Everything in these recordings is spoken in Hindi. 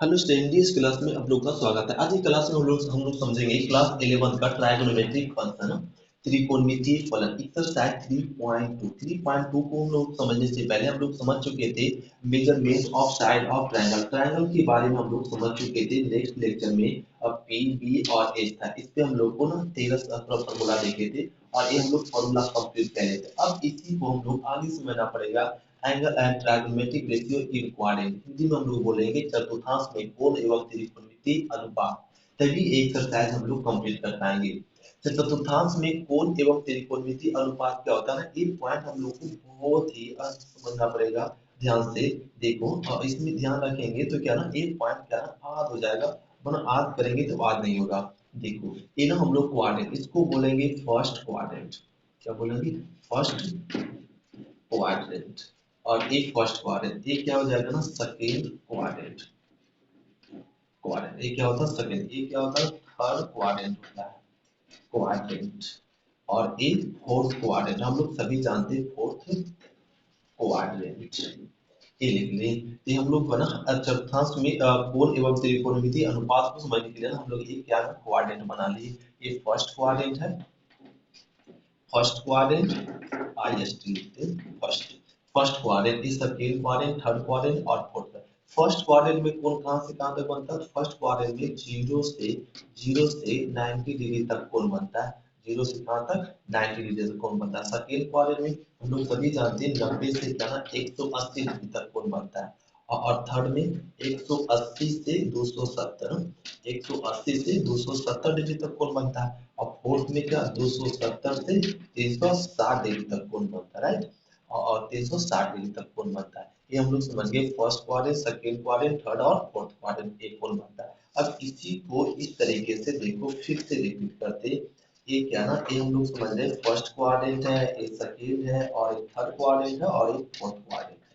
हेलो स्टूडेंट, इस क्लास में आप लोग का स्वागत है। आज की क्लास में हम लोग समझेंगे क्लास 11 का ट्राइगोनोमेट्रिक फंक्शन, त्रिकोणमितीय फलन एक्सरसाइज 3.2 को हम लोग समझने से पहले हम लोग समझ चुके थे measurement of side of triangle. Triangle के बारे में हम लोग समझ चुके थे नेक्स्ट लेक्चर में। अब पी बी और एच था, इस पे हम लोग को ना 13 फॉर्मूला देखे थे और ये हम लोग फॉर्मूला कंप्लीट कर रहे थे। अब इसी को हम लोग आगे समझना पड़ेगा। Angle and trigonometric ratio equivalent, Hindi में हम लोग बोलेंगे चतुर्थांश में कोण एवं त्रिकोणमितीय अनुपात। तभी एक्सरसाइज हम लोग कंप्लीट कर पाएंगे। तो चतुर्थांश में कोण एवं त्रिकोणमितीय अनुपात क्या होता है ना, एक पॉइंट हम लोग को बहुत ही समझना पड़ेगा ध्यान से। देखो और इसमें ध्यान रखेंगे तो क्या ना एक पॉइंट क्या ना आध हो जाएगा, वरना आध करेंगे तो आध नहीं होगा। देखो ये ना हम लोग क्वाड्रेंट, इसको बोलेंगे फर्स्ट क्वाड्रेंट। क्या बोलेंगे? First quadrant. और एक फर्स्ट क्वाड्रेंट, ये क्या हो जाएगा ना सेकेंड क्वाड्रेंट। क्वाड्रेंट ये क्या होता है? सेकेंड। ये क्या होता है? थर्ड क्वाड्रेंट होता है, क्वाड्रेंट। और एक फोर्थ क्वाड्रेंट, हम लोग सभी जानते हैं फोर्थ क्वाड्रेंट। ये लिख ले। ये हम लोग को ना चतुर्थांश में कोण एवं त्रिकोणमितीय अनुपात को समझने के लिए हम लोग ये क्या क्वाड्रेंट बना लिए। ये फर्स्ट क्वाड्रेंट है, first quadrant I S T लिखते हैं। फर्स्ट फर्स्ट क्वाड्रेंट, इस सेकंड क्वाड्रेंट, थर्ड क्वाड्रेंट और फोर्थ। फर्स्ट क्वाड्रेंट में कोण कहां से कहां तक बनता है? फर्स्ट क्वाड्रेंट में जीरो से 90 डिग्री तक कोण बनता है। जीरो से कहां तक? 90 डिग्री तक कोण बनता है। सेकंड क्वाड्रेंट में हम लोग सभी जानते हैं 90 से क्या ना 180 डिग्री तक कोण बनता है। और थर्ड में 180 से 270, 180 से 270 डिग्री तक कोण बनता है। और फोर्थ में क्या 270 से 360 डिग्री तक कोण बनता है, राइट। और 360 डिग्री तक कोण बनता है। ये हम लोग समझ गए first quadrant, second quadrant, third और फोर्थ क्वाड्रेंट एक कोण बनता है। अब इसी को इस तरीके से देखो, फिर से रिपीट करते। ये क्या ना, ये हम लोग समझ रहे फर्स्ट क्वाड्रेंट है, एक सेकंड है और एक थर्ड क्वाड्रेंट है और एक फोर्थ क्वाड्रेंट है।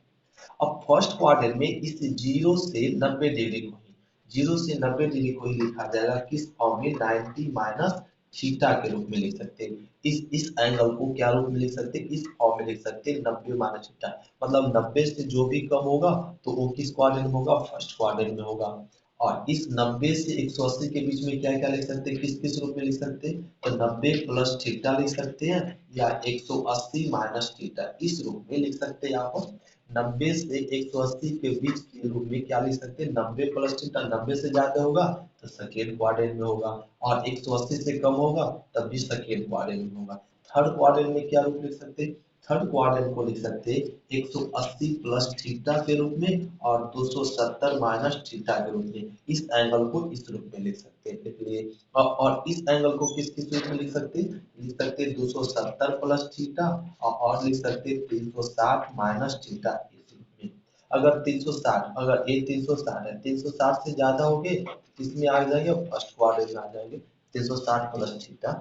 अब फर्स्ट क्वाड्रेंट में इस जीरो से 90 डिग्री को ही, जीरो से 90 डिग्री को ही लिखा जाएगा किस फॉर्म में? 90 माइनस थीटा के रूप में लिख सकते हैं। इस एंगल को क्या रूप में लिख सकते हैं? इस फॉर्म में लिख सकते हैं 90 माइनस थीटा। मतलब 90 से जो भी कम होगा तो वो किस क्वाड्रेंट में होगा? फर्स्ट क्वाड्रेंट में होगा। और इस 90 से 180 के बीच में क्या क्या लिख सकते हैं? किस किस रूप में लिख सकते हैं? तो 90 प्लस थीटा लिख सकते हैं या 180 माइनस थीटा, इस रूप में लिख सकते हैं आप। 90 से 180 के बीच के रूप में क्या लिख सकते हैं? 90 प्लस थीटा। 90 से ज्यादा होगा तो सेकेंड क्वाड्रेंट में होगा और 180 से कम होगा तब भी सेकेंड क्वाड्रेंट में होगा। थर्ड क्वाड्रेंट में क्या रूप लिख सकते हैं? थर्ड क्वाड्रेंट को लिख सकते हैं 180 प्लस थीटा के रूप में और 270 माइनस थीटा के रूप में। इस एंगल को इस रूप में लिख सकते हैं। इसलिए और इस एंगल को किस किस रूप में लिख सकते हैं? लिख सकते हैं 270 प्लस थीटा और लिख सकते हैं 360 माइनस थीटा इस रूप में। अगर 360, अगर ये 360 है, 360 से ज्यादा हो गए इसमें आ जाएंगे फर्स्ट क्वाड्रेंट में आ जाएंगे 360 प्लस थीटा।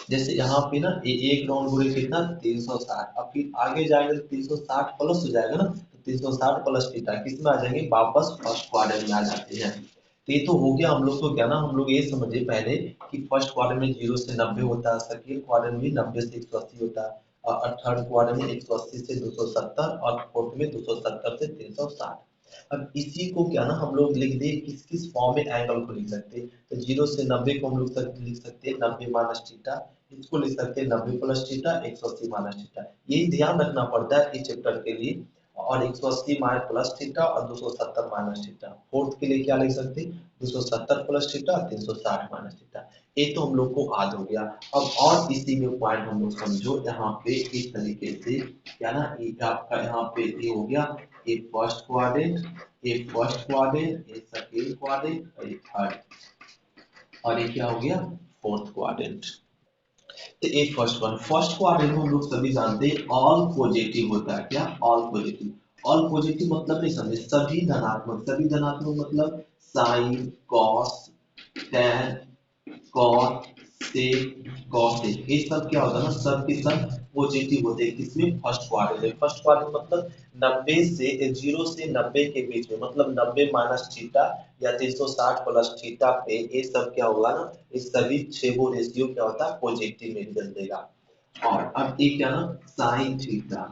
जैसे यहाँ पे ना एक राउंड बोले कितना 360, अब फिर आगे जाएंगे तो 360 प्लस हो जाएगा ना, तो 360 प्लस थीटा किस में आ जाएंगे? वापस फर्स्ट क्वाड्रेंट में आ जाते हैं। तो ये तो हो गया हम लोग को क्या ना, हम लोग ये समझे पहले कि फर्स्ट क्वाड्रेंट में 0 से 90 होता है, सेकंड क्वाड्रेंट में 90 से 180 होता है और थर्ड क्वाड्रेंट में 180 से 270 और फोर्थ में 270 से 360। अब इसी को क्या ना हम लोग लिख दे किस किस फॉर्म में एंगल को लिख सकते हैं। तो 0 से 90 को हम लोग लिख सकते हैं 90 माइनस थीटा। इसको लिख सकते हैं 90 प्लस थीटा, 180 माइनस थीटा। यही ध्यान रखना पड़ता है इस चैप्टर के लिए। और 180 माइनस प्लस थीटा और 270 माइनस थीटा। फोर्थ के लिए क्या लिख सकते हैं? 270 प्लस थीटा, 360 माइनस थीटा। ये तो हम लोग को याद हो गया। अब और इसी में पॉइंट हम लोग समझो यहाँ पे इस तरीके से क्या ना, ये आपका यहाँ पे ये हो गया ए फर्स्ट क्वाड्रेंट, ए फर्स्ट क्वाड्रेंट, ए सेकंड क्वाड्रेंट और ए थर्ड, और ये क्या हो गया? Fourth quadrant. तो ए फर्स्ट वन, फर्स्ट क्वाड्रेंट में हम लोग सभी जानते हैं ऑल पॉजिटिव होता है। क्या? All positive. ऑल पॉजिटिव मतलब नहीं समझे, सभी धनात्मक। सभी धनात्मक मतलब साइन, कॉस, टैन, कॉट, सेक, कॉसेक, ये सब क्या होता है ना, सब के सब पॉजिटिव होते हैं। किसमें? फर्स्ट क्वाड्रेंट में। फर्स्ट क्वाड्रेंट मतलब 90 से 0 से 90 के बीच में, मतलब 90 माइनस थीटा या 360 प्लस थीटा पे ये सब क्या होगा ना, ये सभी छह रेशियो क्या होता है? पॉजिटिव में रिजल्ट देगा। और अब ये क्या ना, साइन थीटा,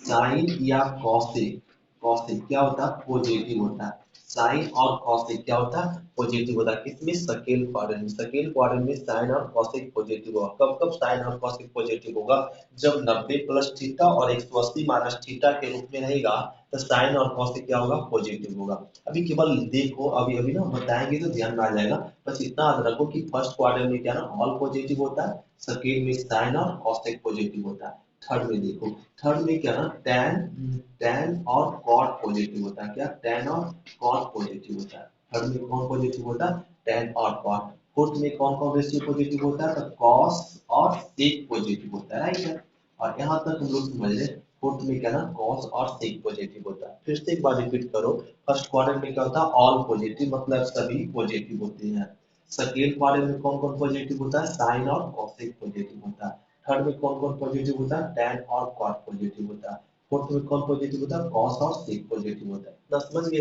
साइन या कॉसेक, कॉसेक क्या होता है? पॉजिटिव होता है। साइन और कॉसेक क्या होता है, पॉजिटिव होता है। किसमें, सेकेंड क्वाड्रेंट में। सेकेंड क्वाड्रेंट में साइन और कॉसेक पॉजिटिव होगा। कब कब साइन और कॉसेक पॉजिटिव होगा, जब 90 प्लस थीटा और 180 माइनस थीटा के रूप में रहेगा तो साइन और कॉसेक क्या होगा, पॉजिटिव होगा। अभी केवल देखो, अभी अभी ना बताएंगे तो ध्यान में आ जाएगा। बस इतना याद रखो कि फर्स्ट क्वाड्रेंट में क्या ना ऑल पॉजिटिव होता है, सेकेंड में साइन और कॉसेक पॉजिटिव होता है। थर्ड में देखो, थर्ड में क्या ना टैन टैन और कॉट पॉजिटिव होता है। क्या, टैन और कॉट पॉजिटिव होता है। थर्ड में कौन पॉजिटिव होता है, टैन और कॉट। फोर्थ में कौन कौन रेशियो पॉजिटिव होता है, तो कॉस और सेक पॉजिटिव होता है, राइट है। और यहाँ तक हम लोग समझ रहे, फोर्थ में क्या ना कॉस और सेक पॉजिटिव होता है। फिर से एक बार रिपीट करो, फर्स्ट क्वाड्रेंट में क्या होता है, ऑल पॉजिटिव मतलब सभी पॉजिटिव होते हैं। सेकेंड क्वाड्रेंट में कौन कौन पॉजिटिव होता है, साइन और कॉसेक पॉजिटिव होता है। थर्ड में कौन कौन पॉजिटिव होता है, टैन और कॉट पॉजिटिव होता है। फोर्थ में कौन पॉजिटिव होता है, कॉस और सेक पॉजिटिव होता है। ना समझ गए।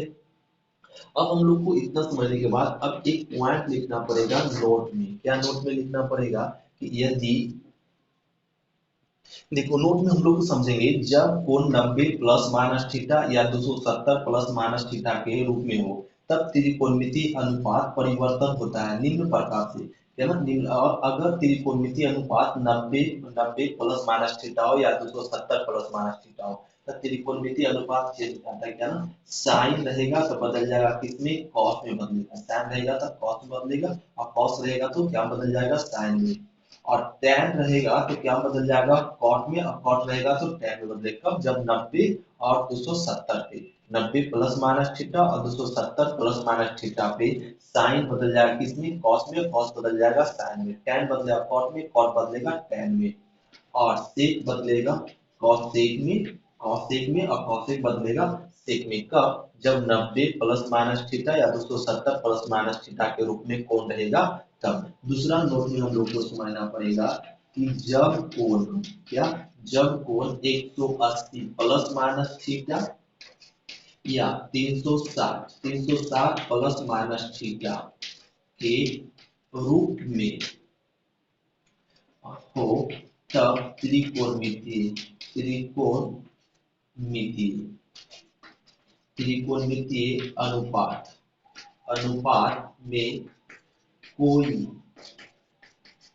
अब हम लोग को इतना समझने के बाद अब एक पॉइंट लिखना पड़ेगा नोट में। क्या नोट में लिखना पड़ेगा कि यदि, देखो नोट में हम लोग समझेंगे जब कोण 90 प्लस माइनस थीटा या 270 प्लस माइनस थीटा के रूप में हो तब त्रिकोणमिति अनुपात परिवर्तन होता है निम्न प्रकार से। क्या ना निम्न, और अगर त्रिकोणमिति अनुपात 90 90 प्लस माइनस थीटा हो या 270 प्लस माइनस थीटा हो तब त्रिकोणमिति अनुपात चेंज होता है। क्या ना, साइन रहेगा तो बदल जाएगा किसमें, कॉस में बदलेगा। साइन रहेगा तो कॉस में बदलेगा, और कॉस रहेगा तो क्या बदल जाएगा, साइन में। और tan रहेगा तो क्या बदल जाएगा, cot में। और cot रहेगा तो tan में बदलेगा। कब, जब 90 और 270 पे, 90 प्लस माइनस थीटा और 270 प्लस माइनस थीटा पे साइन बदल जाएगा किसमें, cos में। cos बदल जाएगा साइन में। tan बदलेगा cot में, cot बदलेगा tan में। और sec बदलेगा cosec में, cosec में। और cosec बदलेगा sec में। कब, जब 90 प्लस माइनस थीटा या 270 प्लस माइनस थीटा के रूप में कोण रहेगा तब। दूसरा नोट में हम लोग को समझना पड़ेगा कि जब कोण, क्या, जब कोण 180 प्लस माइनस थीटा या 360 प्लस माइनस थीटा के रूप में हो तब त्रिकोणमिति त्रिकोणमितीय अनुपात अनुपात में कोई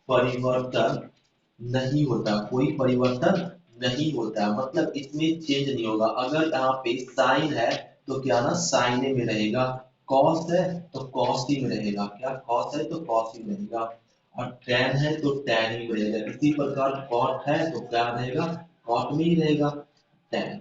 परिवर्तन नहीं होता। कोई परिवर्तन नहीं होता मतलब इसमें चेंज नहीं होगा। अगर यहाँ पे साइन है तो क्या ना साइन में रहेगा, कॉस है तो कॉस ही में रहेगा। क्या, कॉस है तो कॉस ही में रहेगा। और टैन है तो टैन ही में रहेगा। इसी प्रकार कॉट है तो क्या रहेगा, कॉट में ही रहेगा। टैन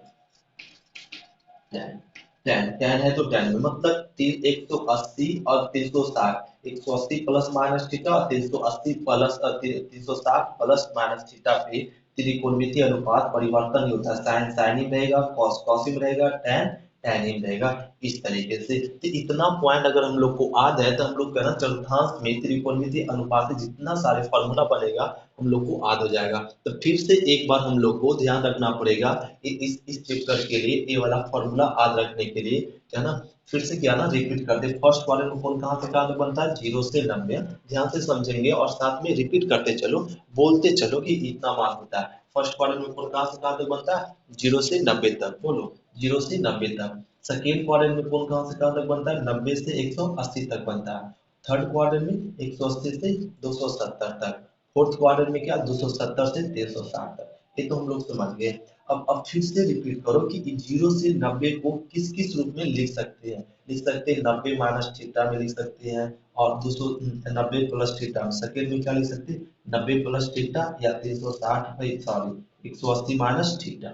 टैन टैन टैन है तो टैन में मतलब 180 और 360, 180 प्लस माइनस थीटा और 380 प्लस 360 प्लस माइनस थीटा पे त्रिकोणमितीय अनुपात परिवर्तन नहीं होता। साइन साइन ही रहेगा, कॉस कॉस ही रहेगा, टैन टैन ही रहेगा। इस तरीके से तो इतना पॉइंट अगर हम लोग को आ जाए तो हम लोग कहना चौथांश में त्रिकोणमितीय अनुपात से जितना सारे फॉर्मूला बनेगा हम लोग को याद हो जाएगा। तो फिर से एक बार हम लोग को ध्यान रखना पड़ेगा इस चैप्टर के लिए ये वाला फॉर्मूला याद रखने के लिए। क्या ना, फिर से क्या ना रिपीट करते, फर्स्ट वाले को कौन कहाँ से कहाँ तक बनता है, 0 से 90। ध्यान से समझेंगे और साथ में रिपीट करते चलो, बोलते चलो कि इतना मान होता है। फर्स्ट वाले में कौन कहाँ से कहाँ तक बनता है, 0 से 90 तक। बोलो, 0 से 90 तक। सेकेंड क्वाड्रेंट में कौन कहाँ से कहाँ तक बनता है, 90 से 180 तक बनता है। थर्ड क्वाड्रेंट में 180 से 270 तक। फोर्थ क्वाड्रेंट में क्या, 270 से 360 तक। ये तो हम लोग समझ गए। अब फिर से रिपीट करो कि 0 से 90 को किस किस रूप में लिख सकते हैं। लिख सकते हैं 90 माइनस थीटा में लिख सकते हैं, और 290 प्लस थीटा। सेकेंड में क्या लिख सकते हैं, 90 प्लस थीटा या 360 sorry 180 minus theta.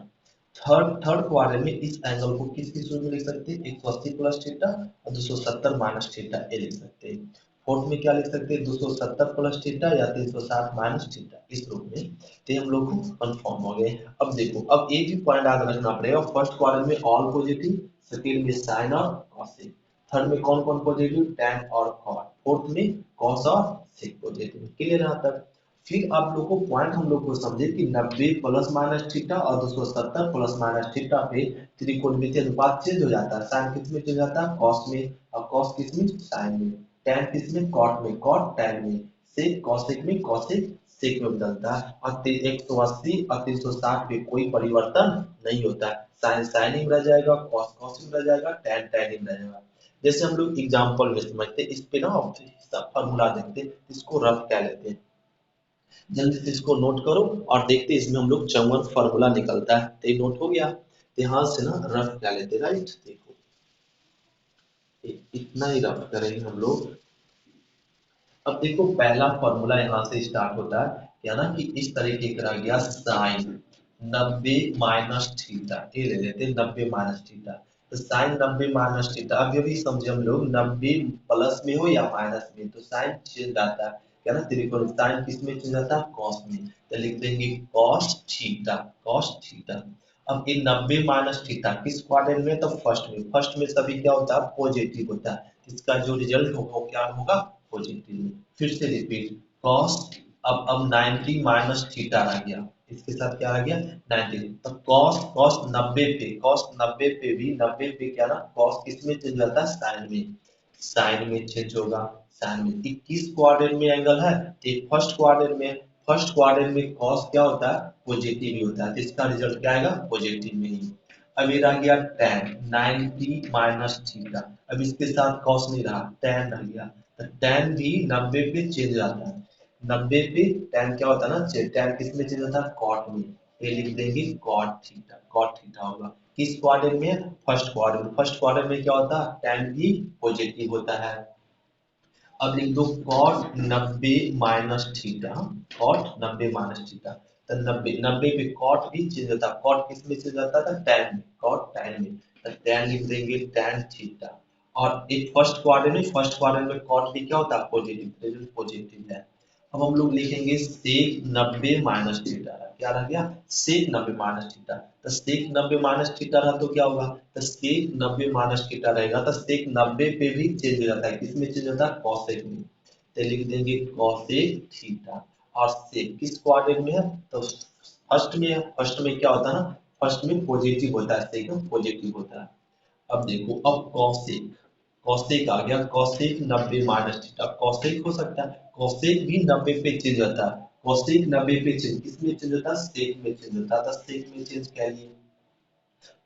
Third quadrant में इस एंगल को किस किस रूप में लिख सकते हैं, 180 प्लस थीटा और 270 माइनस थीटा ये लिख सकते हैं। फोर्थ में क्या लिख सकते हैं, 270 प्लस थीटा या 360 माइनस थीटा इस रूप में। तो हम लोग को कंफर्म हो गए। अब देखो, अब एक भी पॉइंट याद रखना पड़ेगा, फर्स्ट क्वाड्रेंट में ऑल पॉजिटिव, सेकेंड में साइन और कॉसेक, थर्ड में कौन कौन पॉजिटिव, टैन और कॉट, फोर्थ में कॉस और सेक पॉजिटिव। क्लियर यहाँ तक। फिर आप लोग को पॉइंट हम लोग को समझे कि 90 प्लस माइनस थीटा और 270 प्लस माइनस थीटा पे त्रिकोणमितीय अनुपात चेंज हो जाता है। साइन किस में चेंज जाता है, कॉस में, और कॉस किस में, साइन में। टैन किस में, कॉट में, कॉट टैन में। सेक कॉसेक में, कॉसेक सेक में बदलता है। और 180 और 360 पे कोई परिवर्तन नहीं होता है। साइन साइन ही रह जाएगा, कॉस कॉस ही रह जाएगा, टैन टैन ही रह जाएगा। जैसे हम लोग एग्जाम्पल में समझते हैं, इस पे ना फॉर्मूला देखते हैं, इसको रफ क्या लेते हैं, जल्दी से इसको नोट करो और देखते हैं इसमें हम लोग चौवन फॉर्मूला निकलता है। तो ये नोट हो गया, तो यहाँ से ना रफ क्या लेते हैं, राइट। देखो इतना ही रफ करेंगे हम लोग। अब देखो पहला फॉर्मूला यहाँ से स्टार्ट होता है क्या ना, कि इस तरीके का रह गया साइन 90 माइनस थीटा, ये ले लेते हैं 90 माइनस थीटा। तो साइन 90 माइनस थीटा, अब ये भी समझे हम लोग 90 प्लस में हो या माइनस में, तो साइन चेंज आता है क्या ना, त्रिकोण साइन किस में चेंज आता है, कॉस में। तो लिख देंगे कॉस थीटा, कॉस थीटा। अब ये 90 माइनस थीटा किस क्वाड्रेंट में, तो फर्स्ट में, फर्स्ट में सभी क्या होता है, पॉजिटिव होता है, इसका जो रिजल्ट होगा वो क्या होगा, पॉजिटिव में। फिर से रिपीट कॉस, अब 90 माइनस थीटा आ गया, इसके साथ क्या आ गया 90। तो कॉस कॉस 90 पे, कॉस 90 पे भी 90 पे क्या ना, कॉस किस में चेंज होता है, साइन में, साइन में चेंज होगा, साइन में। 21 क्वाड्रेंट में एंगल है, तो फर्स्ट क्वाड्रेंट में, फर्स्ट क्वाड्रेंट में कॉस क्या होता है, पॉजिटिव ही होता है, तो इसका रिजल्ट क्या आएगा, पॉजिटिव में ही। अब ये रह गया tan 90 माइनस थीटा, अब इसके साथ कॉस नहीं रहा, tan रह गया, तो tan भी 90 पे चेंज आता है, 90 पे tan क्या होता है ना, tan किस में चेंज होता है, cot में, ये लिख देंगे cot थीटा, cot थीटा होगा। किस क्वाड्रेंट में, फर्स्ट क्वाड्रेंट, फर्स्ट क्वाड्रेंट में क्या होता है, tan भी पॉजिटिव होता है। अब लिख दो cot 90 minus theta, cot 90 minus theta. तो 90 90 पे cot भी चेंज होता है, cot किस में चेंज होता था, tan में, cot tan में, तो tan लिख देंगे tan थीटा। और एक फर्स्ट क्वाड्रेंट में, फर्स्ट क्वाड्रेंट में cot भी क्या होता है, पॉजिटिव, रिजल्ट पॉजिटिव है। अब हम लोग लिखेंगे sec 90 माइनस थीटा, क्या रह गया, sec 90 माइनस थीटा। तो sec 90 माइनस थीटा रहा तो क्या होगा, तो sec 90 माइनस थीटा रहेगा, तो sec 90 पे भी चेंज हो जाता है, किसमें चेंज होता है, cosec में, तो लिख देंगे cosec थीटा। और sec किस क्वाड्रेंट में है, तो फर्स्ट में है, फर्स्ट में क्या होता है ना, फर्स्ट में पॉजिटिव होता है, sec पॉजिटिव होता है। अब देखो अब cosec, cosec आ गया, cosec 90 माइनस थीटा, cosec हो सकता है, cosec भी 90 पे चेंज होता है, cosec 90 पे चेंज किसमें चेंज होता है, sec में चेंज होता है, तो sec में चेंज क्या है,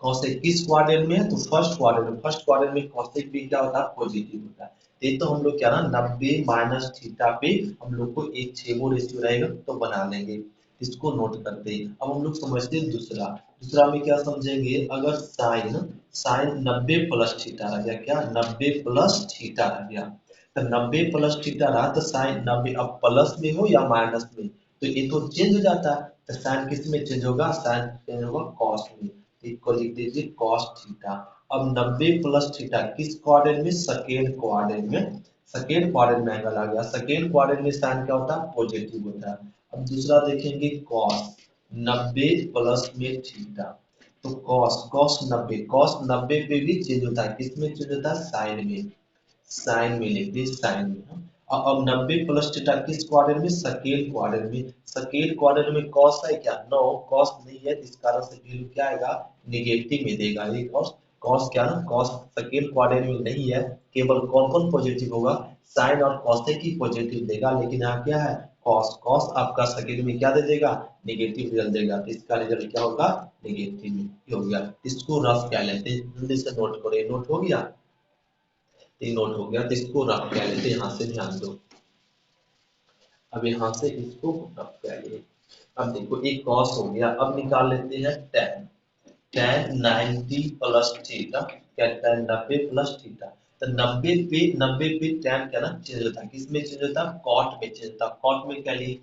कॉसेक किस क्वाड्रेंट में है, तो फर्स्ट क्वाड्रेंट में, फर्स्ट क्वाड्रेंट में कॉसेक भी क्या होता है, पॉजिटिव होता है। ये तो हम लोग क्या ना 90 माइनस थीटा पे हम लोग को एक छेबो रेशियो रहेगा तो बना लेंगे, इसको नोट करते हैं। अब हम लोग समझते हैं दूसरा, दूसरा में क्या समझेंगे, अगर साइन, साइन 90 प्लस थीटा रह गया, क्या 90 प्लस थीटा रह गया, तो 90 प्लस थीटा रहा तो साइन 90 अब प्लस में हो या माइनस में, तो ये तो चेंज हो जाता है, तो साइन किस में चेंज होगा, साइन चेंज होगा कॉस में, इक्वल लिख दीजिए cos थीटा। अब 90 प्लस थीटा किस क्वाड्रेंट में, सेकेंड क्वाड्रेंट में, सेकेंड क्वाड्रेंट में एंगल आ गया, सेकेंड क्वाड्रेंट में साइन क्या होता है, पॉजिटिव होता है। अब दूसरा देखेंगे cos 90 प्लस में थीटा, तो cos cos 90, cos 90 पे भी चेंज होता है, किसमें चेंज होता है, साइन में, साइन में लिख दी, साइन में। अब 90 प्लस थीटा किस क्वाड्रेंट में, सेकेंड क्वाड्रेंट में, सेकेंड क्वाड्रेंट में कॉस है क्या, नो कॉस नहीं है, इस कारण से वैल्यू क्या आएगा, निगेटिव में देगा ये कॉस, कॉस क्या ना, कॉस सेकेंड क्वाड्रेंट में नहीं है, केवल कौन कौन पॉजिटिव होगा, साइन और कॉसेक ही पॉजिटिव देगा, लेकिन यहाँ क्या है, कॉस, कॉस आपका सेकेंड में क्या दे देगा, निगेटिव रिजल्ट देगा, तो इसका रिजल्ट क्या होगा, निगेटिव में हो गया। इसको रफ क्या लेते हैं, जल्दी से नोट करो, ये नोट हो गया, ये नोट हो गया, तो इसको रफ क्या लेते हैं, यहाँ से ध्यान दो। अब यहाँ से इसको रफ क्या लिए, अब देखो एक कॉस हो गया, अब निकाल लेते हैं tan, tan 90 प्लस थीटा, क्या tan 90 प्लस थीटा, तो 90 पे tan क्या ना चेंज होता है, किसमें चेंज होता है, cot में चेंज होता है, cot में क्या लिए,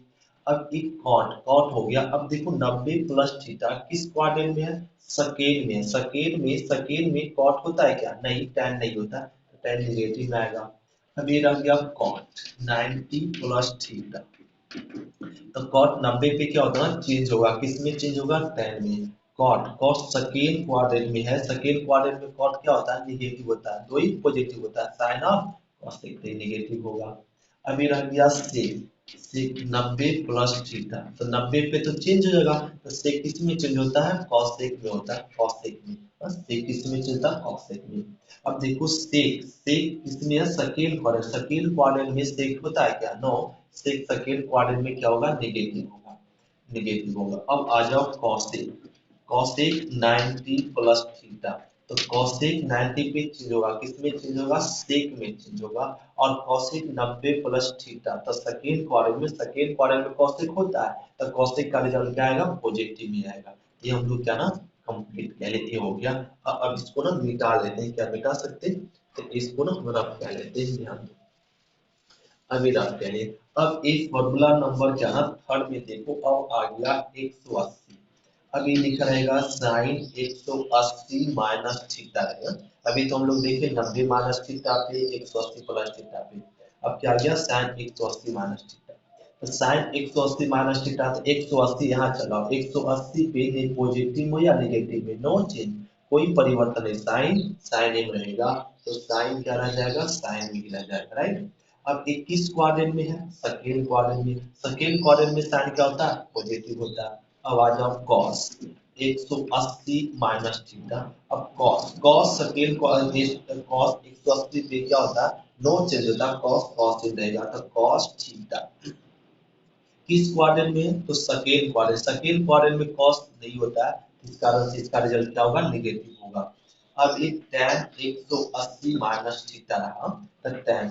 अब एक cot, cot हो गया। अब देखो 90 प्लस थीटा किस क्वाड्रेंट में है, सेकेंड में, सेकेंड में, सेकेंड में cot होता है क्या, नहीं tan नहीं होता, तो tan निगेटिव में आएगा। अब ये रह गया cot 90 प्लस थीटा, तो cot 90 पे क्या होगा ना, चेंज होगा, किसमें चेंज होगा, tan में, cot cot सेकेंड क्वाड्रेंट में है, सेकेंड क्वाड्रेंट में cot क्या होता है, निगेटिव होता है, दो ही पॉजिटिव होता है, साइन और cosec, तो निगेटिव होगा। अब ये रह गया sec, sec 90 प्लस थीटा, तो 90 पे तो चेंज हो जाएगा, तो sec किसमें चेंज होता है, cosec में होता है, cosec में, बस sec किसमें चलता है, cosec में। अब देखो sec, sec किसमें है, सेकेंड क्वाड्रेंट, सेकेंड क्वाड्रेंट में sec होता है क्या, नो, sec सेकेंड क्वाड्रेंट में क्या होगा, नेगेटिव होगा, नेगेटिव होगा। अब आ जाओ cosec, cosec 90 प्लस थीटा, तो कॉसेक 90 पे चेंज होगा, किसमें चेंज होगा, सेक में चेंज होगा। और कॉसेक 90 प्लस थीटा, तो सेकेंड क्वाड्रेंट में कॉसेक होता है, तो कॉसेक का रिजल्ट क्या आएगा, पॉजिटिव में आएगा। ये हम लोग क्या ना कंप्लीट कर लेते, हो गया। अब इसको ना मिटा लेते हैं, क्या मिटा सकते हैं, तो इसको ना रफ कर लेते हैं, ध्यान दो। अभी रफ करिए। अब एक फॉर्मूला नंबर क्या ना थर्ड में देखो, अब आ गया 180। अभी लिखा रहेगा साइन 180 माइनस थीटा रहेगा। अभी तो हम लोग देखे 90 माइनस थीटा पे 180 प्लस थीटा पे, अब क्या आ गया साइन 180 माइनस थीटा। तो साइन 180 माइनस थीटा, तो 180 यहाँ चलाओ, 180 पे ने पॉजिटिव में या नेगेटिव में, नो चेंज, कोई परिवर्तन नहीं, साइन साइन में रहेगा, तो साइन क्या रह जाएगा, साइन में ही रह जाएगा, राइट। अब 21 क्वाड्रेंट में है, सेकेंड क्वाड्रेंट में, सेकेंड क्वाड्रेंट में साइन क्या होता है, पॉजिटिव होता है। अब आ जाओ कॉस 180 माइनस थीटा। अब कॉस कॉस सेकेंड कॉस 180 पे क्या होता है, नो चेंज होता है, कॉस कॉस चेंज रहेगा, तो कॉस थीटा। किस क्वाड्रेंट में, तो सेकेंड क्वाड्रेंट में कॉस नहीं होता है, इस कारण से इसका रिजल्ट क्या होगा, नेगेटिव होगा। अब एक tan 180 माइनस थीटा रहा, तो tan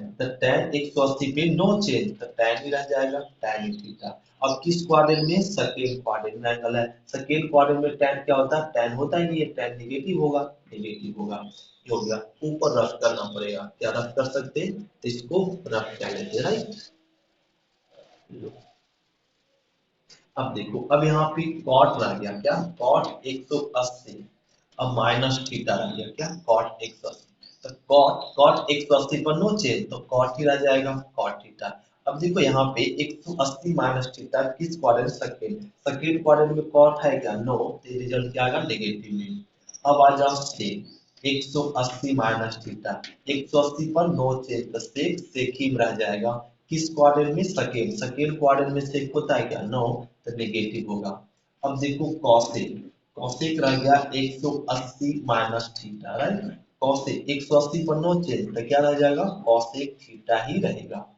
180 पे नो चेंज, तो tan ही रह जाएगा, tan थीटा। अब किस क्वाड्रेंट में, सेकेंड क्वाड्रेंट में एंगल है, सेकेंड क्वाड्रेंट में tan क्या होता है, tan होता ही नहीं है, tan नेगेटिव होगा, नेगेटिव होगा। ये हो गया, ऊपर रफ करना पड़ेगा, क्या रफ कर सकते हैं, तो इसको रफ कर लेते हैं, राइट। अब देखो, अब यहाँ पे कॉट रह गया, क्या कॉट 180, अब माइनस थीटा रह गया, क्या कॉट 180, तो कॉट कॉट 180 पर नो चेंज, तो कॉट ही रह जाएगा, कॉट थीटा। अब देखो यहाँ पे 180 माइनस थीटा किस क्वाड्रेंट, सेकेंड क्वाड्रेंट में कॉट है क्या, नो, तो रिजल्ट क्या आएगा, नेगेटिव में। अब आ जाओ सेक 180 माइनस थीटा, 180 पर नो चेंज, तो सेक ही रह जाएगा, किस क्वाड्रेंट में, सेकेंड क्वाड्रेंट में सेक होता है क्या, नो, तो नेगेटिव होगा। अब देखो कॉसेक कॉसेक रह गया 180 माइनस थीटा, राइट। कॉसेक 180 पर नो चेंज, तो क्या रह जाएगा, कॉसेक थीटा ही रहेगा।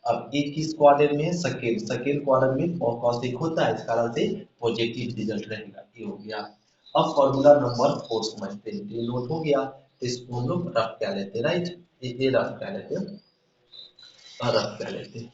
अब एक किस क्वाड्रेंट में, सेकेंड क्वाड्रेंट में कॉसेक होता है, इस कारण से पॉजिटिव रिजल्ट रहेगा, ये हो गया। अब फॉर्मूला नंबर 4 समझते हैं, ये नोट हो गया, तो इसको हम लोग रफ कर लेते हैं, राइट, ये रफ कर लेते हैं, रफ कर लेते हैं।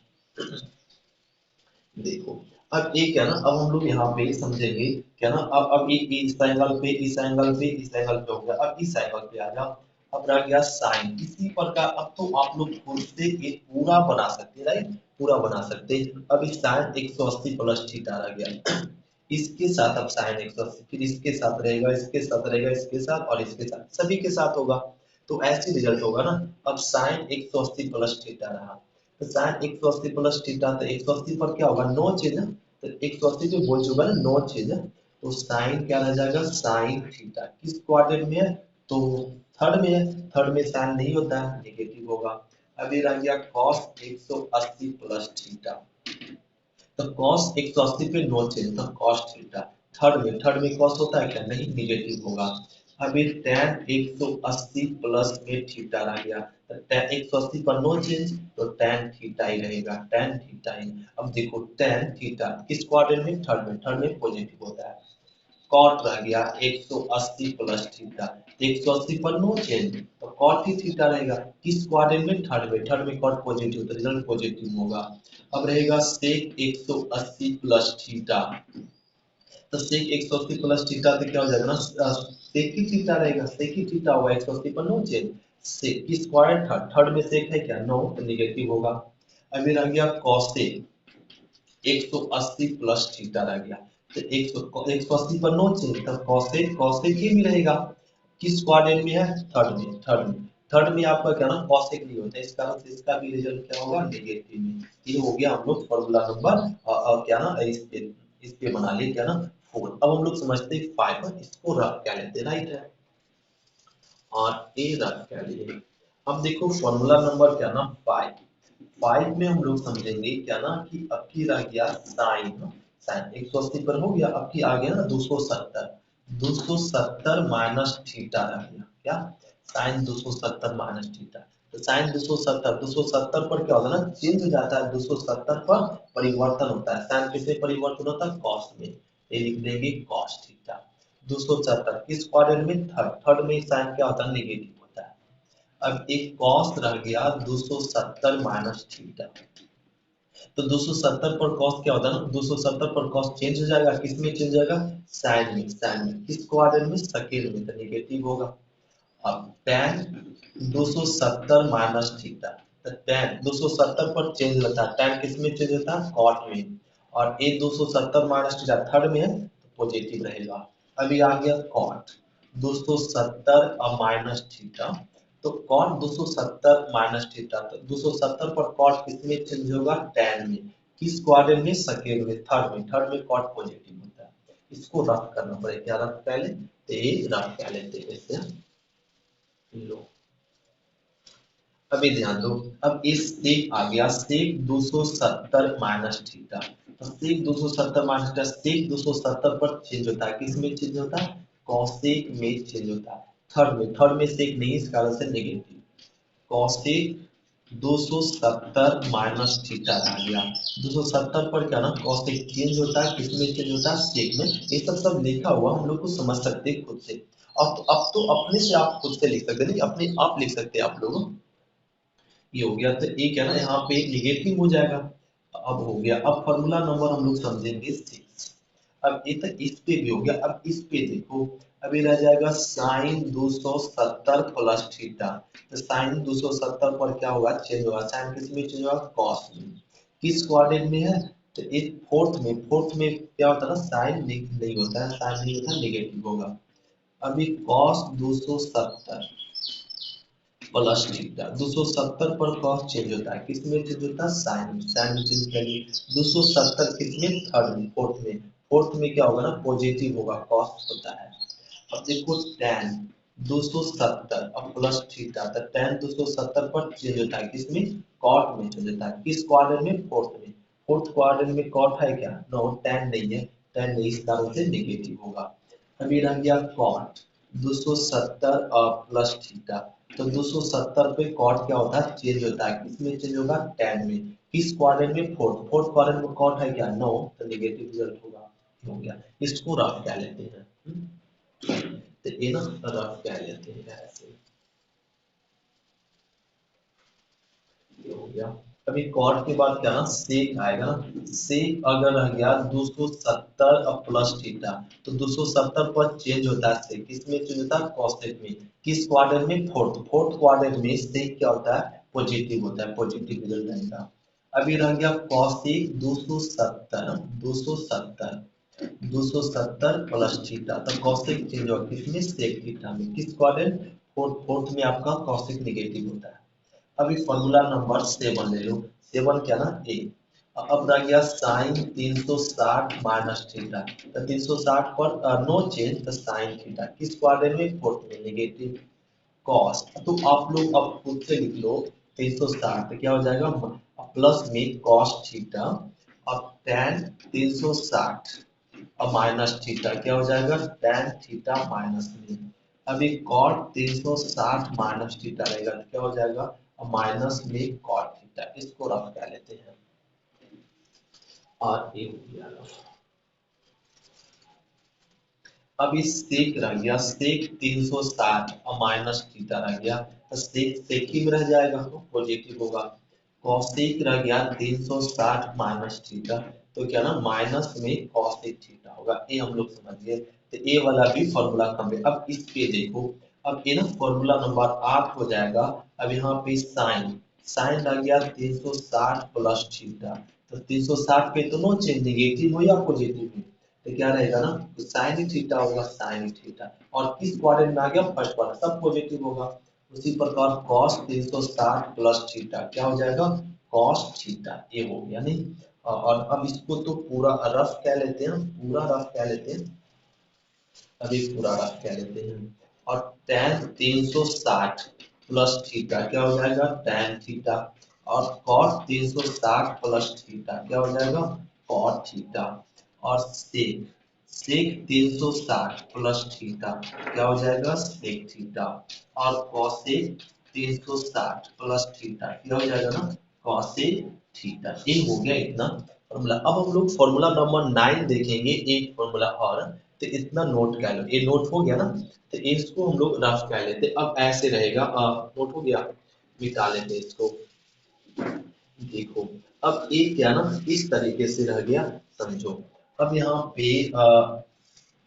देखो, अब ये क्या ना, अब हम लोग यहाँ पे समझेंगे क्या ना, अब ये इस एंगल पे इस एंगल पे इस एंगल पे हो गया, अब इस एंगल पे आ जाओ। अब रह गया साइन, इसी प्रकार अब तो आप लोग खुद से एक पूरा बना सकते हैं, राइट, पूरा बना सकते हैं। अब इस साइन 180 प्लस थीटा रह गया, इसके साथ अब साइन 180, फिर इसके साथ रहेगा, इसके साथ रहेगा, इसके साथ और इसके साथ, सभी के साथ होगा, तो ऐसे रिजल्ट होगा ना। अब साइन 180 प्लस थीटा रहा, तो साइन 180 प्लस थीटा, तो 180 पर क्या होगा, नो चेंज है, तो 180 जो बोल चुका है नो चेंज है, तो साइन क्या रह जाएगा, साइन थीटा, किस क्वाड्रेंट में है, तो थर्ड में है, थर्ड में साइन नहीं होता है, नेगेटिव होगा। अभी रह गया कॉस 180 प्लस थीटा, तो cos 180 पे नो चेंज, तो cos थीटा। थर्ड में cos होता है क्या, नहीं, नेगेटिव होगा। अभी tan 180 प्लस में थीटा रह गया, तो tan 180 पर नो चेंज, तो tan थीटा ही रहेगा, tan थीटा ही। अब देखो tan थीटा किस क्वाड्रेंट में, थर्ड में पॉजिटिव होता है। कॉट रह गया 180 प्लस थीटा, 180 पर नो चेंज, तो कॉट ही थीटा रहेगा, किस क्वाड्रेंट में, थर्ड में कॉट पॉजिटिव, तो रिजल्ट पॉजिटिव होगा। अब रहेगा सेक 180 प्लस थीटा, तो सेक 180 प्लस थीटा तो क्या हो जाएगा ना, सेक ही थीटा रहेगा, सेक ही थीटा होगा, 180 पर नो चेंज, सेक की स्क्वायर थर्ड में सेक है क्या, नो, तो नेगेटिव होगा। अभी रह गया कॉसेक 180 प्लस थीटा रह गया, तो 180 पर नो चेंज, तो कॉसेक कॉसेक ही भी रहेगा, किस क्वाड्रेंट में है, थर्ड में आपका क्या ना कॉसेक नहीं होता है, इस कारण से इसका भी रिजल्ट क्या होगा, नेगेटिव में। ये हो गया हम लोग फॉर्मूला नंबर क्या ना इस पे बना लिए क्या ना 4। अब हम लोग समझते हैं 5, इसको रफ क्या लेते हैं, राइट है, और ए रफ क्या लिए। अब देखो फॉर्मूला नंबर क्या ना 5 में हम लोग समझेंगे क्या ना, कि अब की रह गया साइन, साइन 180 पर हो गया, अब की आ गया ना 270 माइनस थीटा रह गया, क्या साइन 270 माइनस थीटा, तो साइन 270 पर क्या होता है ना, चेंज हो जाता है, 270 पर परिवर्तन होता है, साइन किसमें परिवर्तन होता है, कॉस में, ये लिख देंगे कॉस थीटा। 270 किस क्वाड्रेंट में? थर्ड। थर्ड में साइन क्या होता है? नेगेटिव होता है। अब एक कॉस रह गया 270 माइनस थीटा। तो 270 पर कॉस क्या होता है ना, 270 पर कॉस चेंज हो जाएगा, किस में चेंज हो जाएगा? साइन में। साइन में किस क्वाड्रेंट में? सेकंड में, तो नेगेटिव होगा। अब tan 270 माइनस थीटा, तो tan 270 पर चेंज होता है, tan किस में चेंज होता है? कॉट में। और ये 270 माइनस थीटा थर्ड में है तो पॉजिटिव रहेगा। अभी आ गया कॉट 270 और माइनस थीटा, तो कॉट 270 माइनस थीटा, तो 270 पर कॉट किस में चेंज होगा? tan में। किस क्वाड्रेंट में? सेकंड में, थर्ड में। थर्ड में कॉट पॉजिटिव होता है। इसको रफ करना पड़ेगा, क्या रफ पहले, तो ये रफ कर लेते हैं ऐसे लो। अभी ध्यान दो, अब इस सेक आ गया, सेक 270 माइनस थीटा, तो सेक 270 माइनस थीटा, सेक 270 पर चेंज होता है, किस में चेंज होता है? कॉसेक में चेंज होता है, थर्ड में। थर्ड में सेक नहीं, इस कारण से नेगेटिव। कॉसेक 270 माइनस थीटा आ गया, 270 पर क्या ना कॉसेक चेंज होता है, किस में चेंज होता है? सेक में। ये सब लिखा हुआ हम लोग को समझ सकते हैं खुद से। अब तो अपने से आप खुद से लिख सकते नहीं, अपने आप लिख सकते हैं आप लोग। ये हो गया, तो एक है ना यहाँ पे एक निगेटिव हो जाएगा। अब हो गया, अब फॉर्मूला नंबर हम लोग समझेंगे 6। अब ये तक इस पे भी हो गया, अब इस पे देखो, अभी रह जाएगा साइन 270 प्लस थीटा। तो साइन 270 पर क्या होगा? चेंज होगा, साइन किस में चेंज होगा? कॉस में। किस क्वाड्रेंट में है? तो एक फोर्थ में। फोर्थ में क्या होता है ना, साइन नहीं होता है, साइन नहीं होता, नेगेटिव होगा। अभी कॉस 270 प्लस थीटा, 270 पर कॉस चेंज होता है, किस में चेंज होता है? साइन में। साइन में चेंज करिए, 270 किस में? थर्ड में, फोर्थ में। फोर्थ में क्या होगा ना? पॉजिटिव होगा, कॉस होता है। अब देखो tan 270 अब प्लस थीटा, तो tan 270 पर चेंज होता है, किसमें? कॉट में चेंज होता है, किस क्वाड्रेंट में? फोर्थ में। फोर्थ क्वाड्रेंट में कॉट है क्या? नो, tan नहीं है, tan नहीं, इस कारण से नेगेटिव होगा। अभी रह गया कॉट 270 और प्लस थीटा, तो 270 पे कॉट क्या होता है? चेंज होता है, किसमें चेंज होगा? tan में। किस क्वाड्रेंट में? फोर्थ। फोर्थ क्वाड्रेंट में कॉट है क्या? नो, तो नेगेटिव रिजल्ट होगा। हो गया, इसको रफ क्या लेते हैं, तो ये ना रफ क्या लेते हैं ऐसे, ये हो गया। अभी कॉट के बाद क्या ना सेक आएगा, सेक अगर रह गया 270 और प्लस थीटा, तो 270 पर चेंज होता है, सेक किसमें चेंज होता है? कॉसेक में। किस क्वाड्रेंट में? फोर्थ। फोर्थ क्वाड्रेंट में सेक क्या होता है? पॉजिटिव होता है, पॉजिटिव रिजल्ट आएगा। अभी रह गया कॉसेक 270, 270 प्लस थीटा, तो कॉसेक चेंज होगा, किसमें? सेक थीटा में। किस क्वाड्रेंट? फोर्थ। फोर्थ में आपका कॉसेक नेगेटिव होता है। अभी फॉर्मूला नंबर 7 ले लो, 7 क्या ना ए। अब रह गया साइन 360 माइनस थीटा, तो 360 पर नो चेंज, तो साइन थीटा किस क्वाड्रेंट में? फोर्थ में, नेगेटिव। कॉस, तो आप लोग अब खुद से लिख लो 360, तो क्या हो जाएगा? प्लस में कॉस थीटा, अब tan 360 और माइनस थीटा क्या हो जाएगा? tan थीटा माइनस में। अभी cot 360 माइनस थीटा रहेगा, तो क्या हो जाएगा? माइनस में cot थीटा। इसको रफ कर लेते हैं, और ये हो गया रफ। अब इस सेक रह गया, सेक 360 और माइनस थीटा रह गया, तो सेक सेक ही में रह जाएगा, तो पॉजिटिव होगा। कॉसेक रह गया 360 माइनस थीटा, तो क्या ना माइनस में कॉसेक थीटा होगा, ये हम लोग समझ गए। तो ये वाला भी फॉर्मूला कम है। अब इस पे देखो, अब ये ना फॉर्मूला नंबर 8 हो जाएगा। अब यहाँ पे साइन, साइन रह गया 360 प्लस थीटा, तो 360 पे तो नो चेंज, नेगेटिव हो या पॉजिटिव हो, तो क्या रहेगा ना? तो साइन थीटा होगा, साइन थीटा। और किस क्वाड्रेंट में आ गया? फर्स्ट क्वाड्रेंट, सब पॉजिटिव होगा। उसी प्रकार cos 360 प्लस थीटा क्या हो जाएगा? cos थीटा, ये हो गया नहीं। और अब इसको तो पूरा रफ क्या लेते हैं, पूरा रफ क्या लेते हैं, अभी पूरा रफ क्या लेते हैं। और tan 360 प्लस थीटा क्या हो जाएगा? tan theta. और cos 360 प्लस थीटा क्या हो जाएगा? cot theta. और sec, sec 360 प्लस थीटा क्या हो जाएगा? sec theta. और cosec 360 प्लस थीटा क्या हो जाएगा ना? cosec theta. ये हो गया इतना फॉर्मूला। अब हम लोग फॉर्मूला नंबर 9 देखेंगे, एक फॉर्मूला और, तो इतना नोट कर लो, ये नोट हो गया ना, तो इसको हम लोग रफ कर लेते। अब ऐसे रहेगा, नोट हो गया, मिटा लेते इसको। देखो अब ये क्या ना इस तरीके से रह गया, समझो। अब यहाँ पे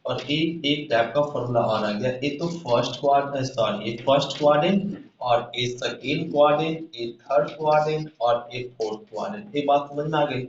और एक टाइप का फॉर्मूला और आ गया, ये तो फर्स्ट क्वाड्रेंट, सॉरी ये फर्स्ट क्वाड्रेंट और ये सेकेंड क्वाड्रेंट, ये थर्ड क्वाड्रेंट और ये फोर्थ क्वाड्रेंट, ये बात समझ में आ गई।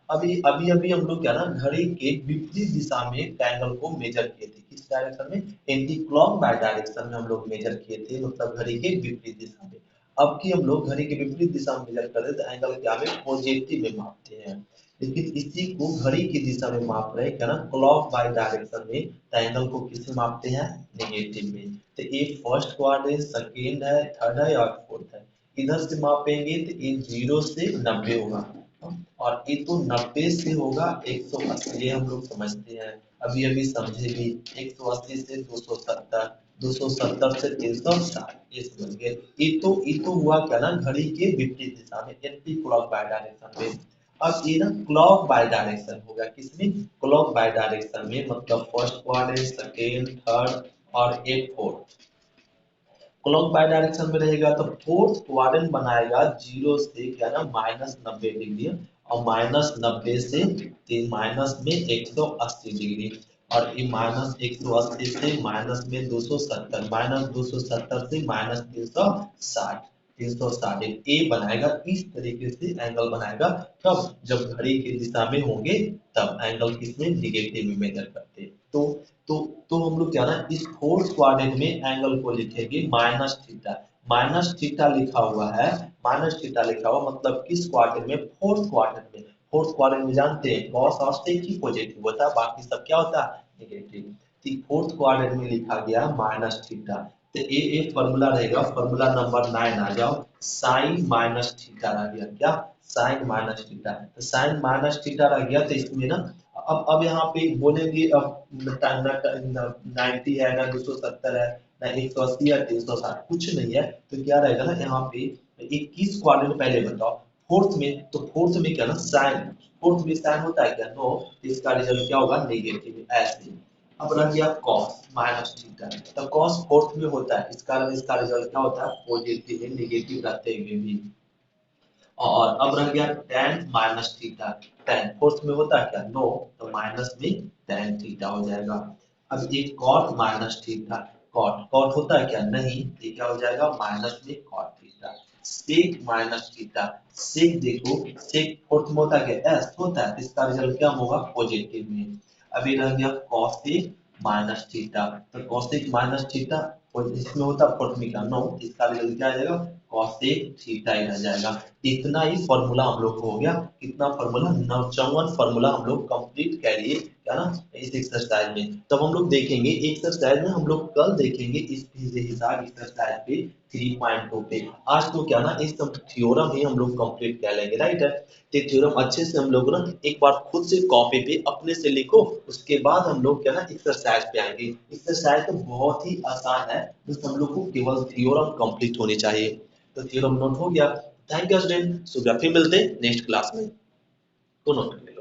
अभी अभी अभी हम लोग क्या ना घड़ी के विपरीत दिशा में ट्रायंगल को मेजर किए थे, किस डायरेक्शन में, एंटी क्लॉक बाय डायरेक्शन में हम लोग मेजर किए थे, मतलब घड़ी के विपरीत दिशा में। अब की हम लोग घड़ी के विपरीत दिशा में मेजर कर रहे तो एंगल क्या में पॉजिटिव में मापते हैं, लेकिन इसी को घड़ी की दिशा में माप रहे हैं क्या ना क्लॉक बाय डायरेक्शन में, एंगल को किससे मापते हैं, नेगेटिव में। तो ये फर्स्ट क्वाड्रेंट, सेकेंड है, थर्ड है और फोर्थ है, इधर से मापेंगे तो ये 0 से 90 होगा, और ये तो 90 से होगा 180, ये हम लोग समझते हैं, अभी अभी समझे भी। 180 से 270, 270 से 360, ये समझ गए। ये तो हुआ क्या ना घड़ी के विपरीत दिशा में, एंटी क्लॉक बाय डायरेक्शन में। अब ये ना क्लॉक बाय डायरेक्शन होगा, किसमें, क्लॉक बाय डायरेक्शन में, मतलब फर्स्ट क्वाड्रेंट, सेकेंड, थर्ड और एक फोर्थ क्लॉक बाय डायरेक्शन में रहेगा, तो फोर्थ क्वाड्रेंट बनाएगा 0 से क्या ना -90 डिग्री, और -90 से माइनस में 180 डिग्री, और ये -180 से माइनस में 270, -270 से -360, 360 ए बनाएगा, इस तरीके से एंगल बनाएगा। कब, जब घड़ी की दिशा में होंगे तब एंगल किसमें, निगेटिव में मेजर करते हैं। तो तो हम लोग क्या ना इस फोर्थ क्वाड्रेंट में एंगल को लिखेंगे माइनस थीटा, माइनस थीटा लिखा हुआ है, माइनस थीटा लिखा हुआ मतलब किस क्वाड्रेंट में, फोर्थ क्वाड्रेंट में। फोर्थ क्वाड्रेंट में जानते हैं cos और sec ही पॉजिटिव होता है, बाकी सब क्या होता है, नेगेटिव। तो फोर्थ क्वाड्रेंट में लिखा गया माइनस थीटा, तो ये फॉर्मूला रहेगा, फॉर्मूला नंबर 9 आ जाओ, साइन माइनस थीटा रह गया, क्या, साइन माइनस थीटा। तो साइन माइनस थीटा रह गया, तो इसमें ना अब यहाँ पे बोलेंगे, अब 90 है ना 270 है ना 180 है 360, कुछ नहीं है, तो क्या रहेगा ना यहाँ पे 21 क्वाड्रेंट पहले बताओ, फोर्थ में, तो फोर्थ में क्या ना साइन, फोर्थ में साइन होता है क्या, नो, इसका रिजल्ट क्या होगा, नेगेटिव, ऐसे। अब रह गया cos माइनस थीटा, तो cos फोर्थ में होता है, इस कारण इसका रिजल्ट क्या होता है, पॉजिटिव, नेगेटिव रहते हुए भी। और अब रह गया tan minus theta, tan fourth में होता है क्या, नो, तो माइनस में tan थीटा हो जाएगा। अब ये cot minus theta, cot cot होता है क्या, नहीं, ये क्या हो जाएगा, माइनस में cot theta. sec minus theta, sec देखो, sec फोर्थ में होता है क्या, s होता है, इसका रिजल्ट क्या होगा, पॉजिटिव में। अभी रह गया cosec माइनस थीटा, तो cosec माइनस थीटा इसमें होता है फोर्थ में क्या, नो, इसका रिजल्ट क्या आ जाएगा, cosec थीटा ही रह जाएगा। इतना ही फॉर्मूला हम लोग को हो गया, कितना फॉर्मूला, 54 फॉर्मूला हम लोग कंप्लीट कर लिए, क्या ना, इस एक्सरसाइज में। तब हम लोग देखेंगे एक्सरसाइज में, हम लोग कल देखेंगे इस हिसाब एक्सरसाइज पे 3.2 पे। आज तो क्या ना इस सब थ्योरम ही हम लोग कंप्लीट कर लेंगे, राइट है। तो थ्योरम अच्छे से हम लोग ना एक बार खुद से कॉपी पे अपने से लिखो, उसके बाद हम लोग क्या ना एक्सरसाइज पे आएंगे। एक्सरसाइज तो बहुत ही आसान है, बस हम लोग को केवल थ्योरम कंप्लीट होनी चाहिए। तो थ्योरम नोट हो गया। थैंक यू स्टूडेंट, सुबह फिर मिलते हैं नेक्स्ट क्लास में, तो नोट कर लें।